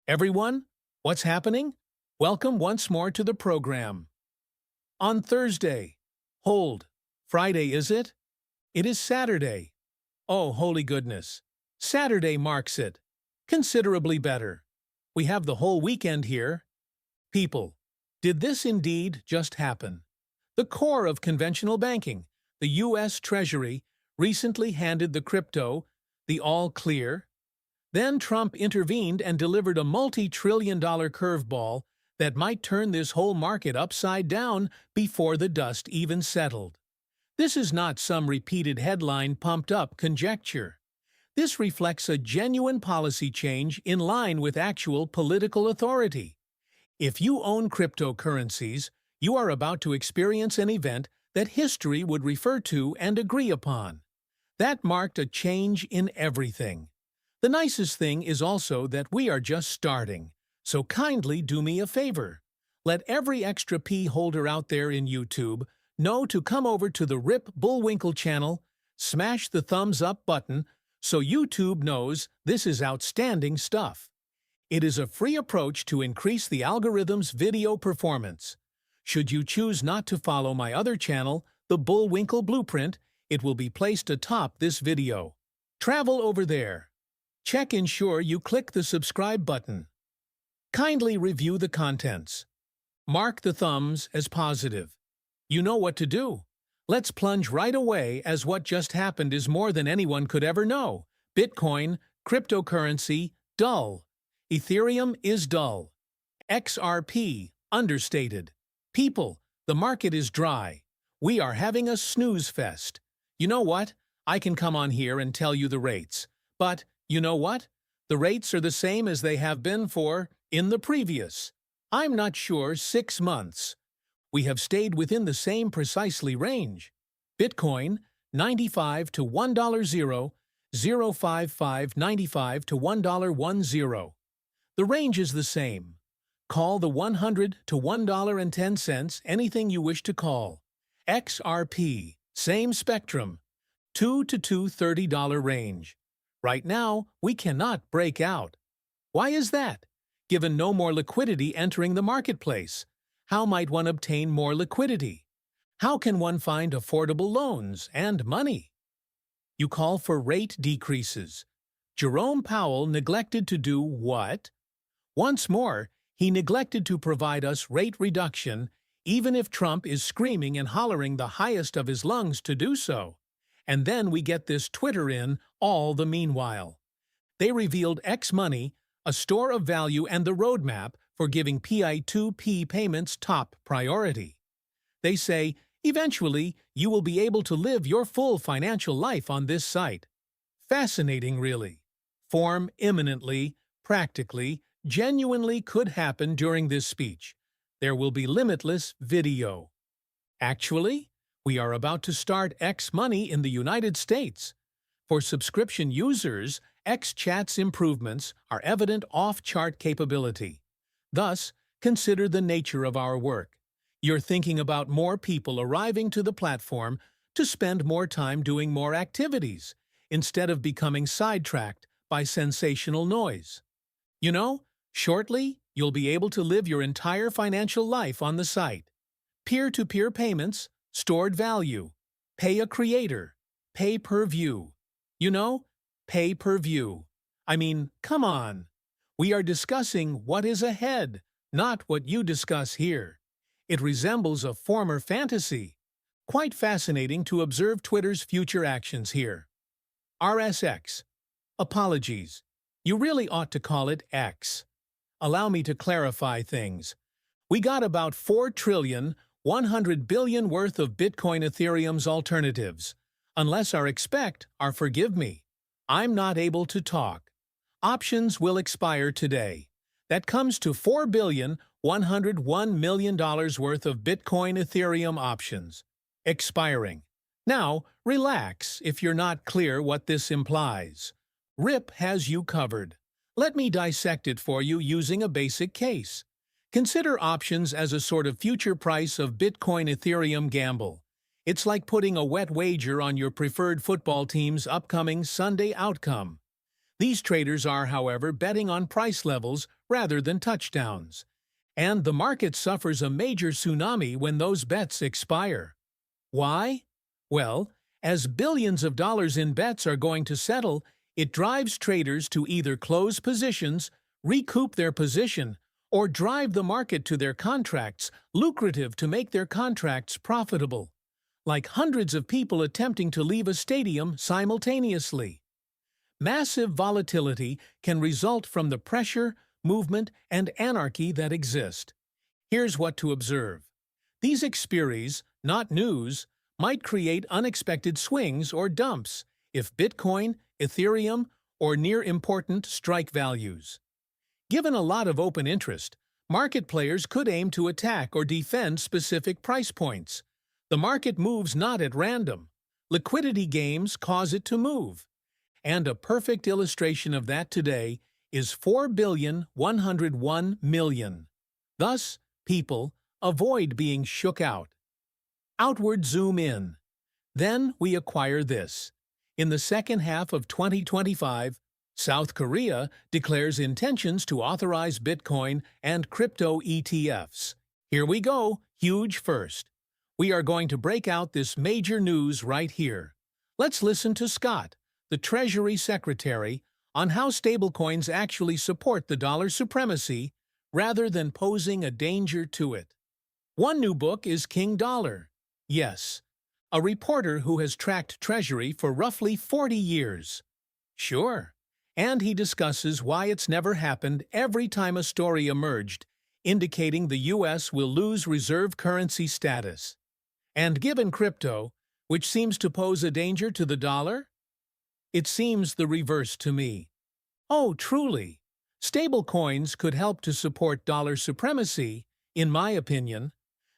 Everyone, what's happening? Welcome once more to the program. On Thursday. Hold. Friday, is it? It is Saturday. Oh, holy goodness. Saturday marks it. Considerably better. We have the whole weekend here. People, did this indeed just happen? The core of conventional banking, the U.S. Treasury, recently handed the crypto the all-clear. Then Trump intervened and delivered a multi-trillion-dollar curveball that might turn this whole market upside down before the dust even settled. This is not some repeated headline pumped-up conjecture. This reflects a genuine policy change in line with actual political authority. If you own cryptocurrencies, you are about to experience an event that history would refer to and agree upon. That marked a change in everything. The nicest thing is also that we are just starting, so kindly do me a favor. Let every XRP holder out there in YouTube know to come over to the Rip Bullwinkle channel, smash the thumbs up button so YouTube knows this is outstanding stuff. It is a free approach to increase the algorithm's video performance. Should you choose not to follow my other channel, the Bullwinkle Blueprint, it will be placed atop this video. Travel over there. Ensure you click the subscribe button. Kindly review the contents. Mark the thumbs as positive. You know what to do. Let's plunge right away as what just happened is more than anyone could ever know. Bitcoin, cryptocurrency, dull. Ethereum is dull. XRP, understated. People, the market is dry. We are having a snooze fest. You know what? I can come on here and tell you the rates. But you know what? The rates are the same as they have been in the previous, I'm not sure, 6 months. We have stayed within the same precisely range. Bitcoin, 95 to $1.00, 055 95 to $1.10. The range is the same. Call the 100 to $1.10, anything you wish to call. XRP, same spectrum, 2 to $230 range. Right now, we cannot break out. Why is that? Given no more liquidity entering the marketplace, how might one obtain more liquidity? How can one find affordable loans and money? You call for rate decreases. Jerome Powell neglected to do what? Once more, he neglected to provide us rate reduction, even if Trump is screaming and hollering the highest of his lungs to do so. And then we get this Twitter in all the meanwhile. They revealed X Money, a store of value, and the roadmap for giving Pi2P payments top priority. They say, eventually, you will be able to live your full financial life on this site. Fascinating, really. Form imminently, practically, genuinely could happen during this speech. There will be limitless video. Actually, we are about to start X Money in the United States. For subscription users, XChat's improvements are evident off-chart capability. Thus, consider the nature of our work. You're thinking about more people arriving to the platform to spend more time doing more activities, instead of becoming sidetracked by sensational noise. You know, shortly, you'll be able to live your entire financial life on the site. Peer-to-peer payments, stored value, pay a creator, pay per view. You know, pay per view. I mean, come on. We are discussing what is ahead, not what you discuss here. It resembles a former fantasy. Quite fascinating to observe Twitter's future actions here. RSX. Apologies. You really ought to call it X. Allow me to clarify things. We got about 4,100 billion worth of Bitcoin Ethereum's alternatives. Unless forgive me. I'm not able to talk. Options will expire today. That comes to $4,101 million worth of Bitcoin Ethereum options. Expiring. Now, relax if you're not clear what this implies. RIP has you covered. Let me dissect it for you using a basic case. Consider options as a sort of future price of Bitcoin Ethereum gamble. It's like putting a wet wager on your preferred football team's upcoming Sunday outcome. These traders are, however, betting on price levels rather than touchdowns. And the market suffers a major tsunami when those bets expire. Why? Well, as billions of dollars in bets are going to settle, it drives traders to either close positions, recoup their position, or drive the market to their contracts, lucrative to make their contracts profitable. Like hundreds of people attempting to leave a stadium simultaneously. Massive volatility can result from the pressure, movement, and anarchy that exist. Here's what to observe. These experies, not news, might create unexpected swings or dumps if Bitcoin, Ethereum, or near-important strike values. Given a lot of open interest, market players could aim to attack or defend specific price points. The market moves not at random. Liquidity games cause it to move. And a perfect illustration of that today is 4,101,000,000. Thus, people, avoid being shook out. Outward zoom in. Then we acquire this. In the second half of 2025, South Korea declares intentions to authorize Bitcoin and crypto ETFs. Here we go, huge first. We are going to break out this major news right here. Let's listen to Scott, the Treasury Secretary, on how stablecoins actually support the dollar supremacy rather than posing a danger to it. One new book is King Dollar. Yes, a reporter who has tracked Treasury for roughly 40 years. Sure. And he discusses why it's never happened every time a story emerged, indicating the U.S. will lose reserve currency status. And given crypto, which seems to pose a danger to the dollar? It seems the reverse to me. Oh, truly. Stablecoins could help to support dollar supremacy, in my opinion.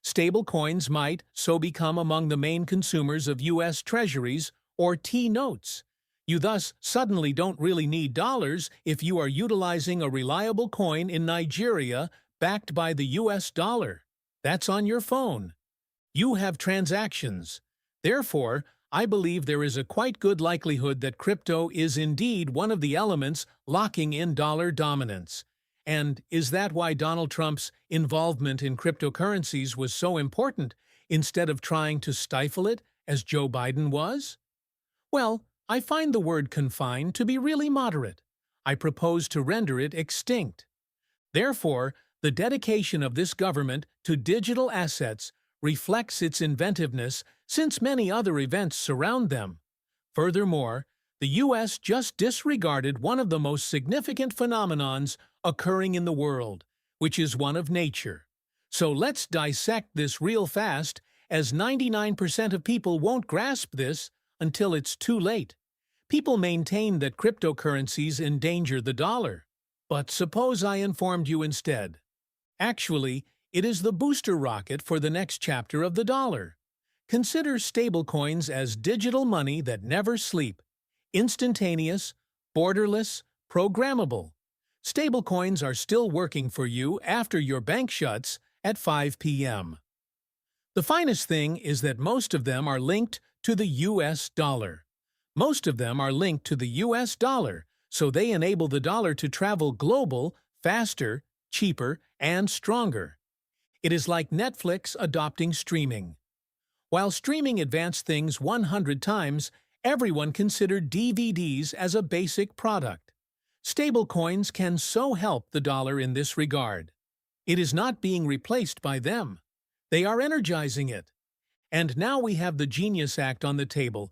Stablecoins might so become among the main consumers of U.S. Treasuries or T-notes. You thus suddenly don't really need dollars if you are utilizing a reliable coin in Nigeria backed by the U.S. dollar. That's on your phone. You have transactions. Therefore, I believe there is a quite good likelihood that crypto is indeed one of the elements locking in dollar dominance. And is that why Donald Trump's involvement in cryptocurrencies was so important, instead of trying to stifle it, as Joe Biden was? Well, I find the word confine to be really moderate. I propose to render it extinct. Therefore, the dedication of this government to digital assets reflects its inventiveness since many other events surround them. Furthermore, the U.S. just disregarded one of the most significant phenomenons occurring in the world, which is one of nature. So let's dissect this real fast, as 99% of people won't grasp this until it's too late. People maintain that cryptocurrencies endanger the dollar. But suppose I informed you instead. Actually, it is the booster rocket for the next chapter of the dollar. Consider stablecoins as digital money that never sleep. Instantaneous, borderless, programmable. Stablecoins are still working for you after your bank shuts at 5 p.m. The finest thing is that most of them are linked to the U.S. dollar. Most of them are linked to the U.S. dollar, so they enable the dollar to travel global, faster, cheaper, and stronger. It is like Netflix adopting streaming. While streaming advanced things 100 times, everyone considered DVDs as a basic product. Stablecoins can so help the dollar in this regard. It is not being replaced by them. They are energizing it. And now we have the Genius Act on the table,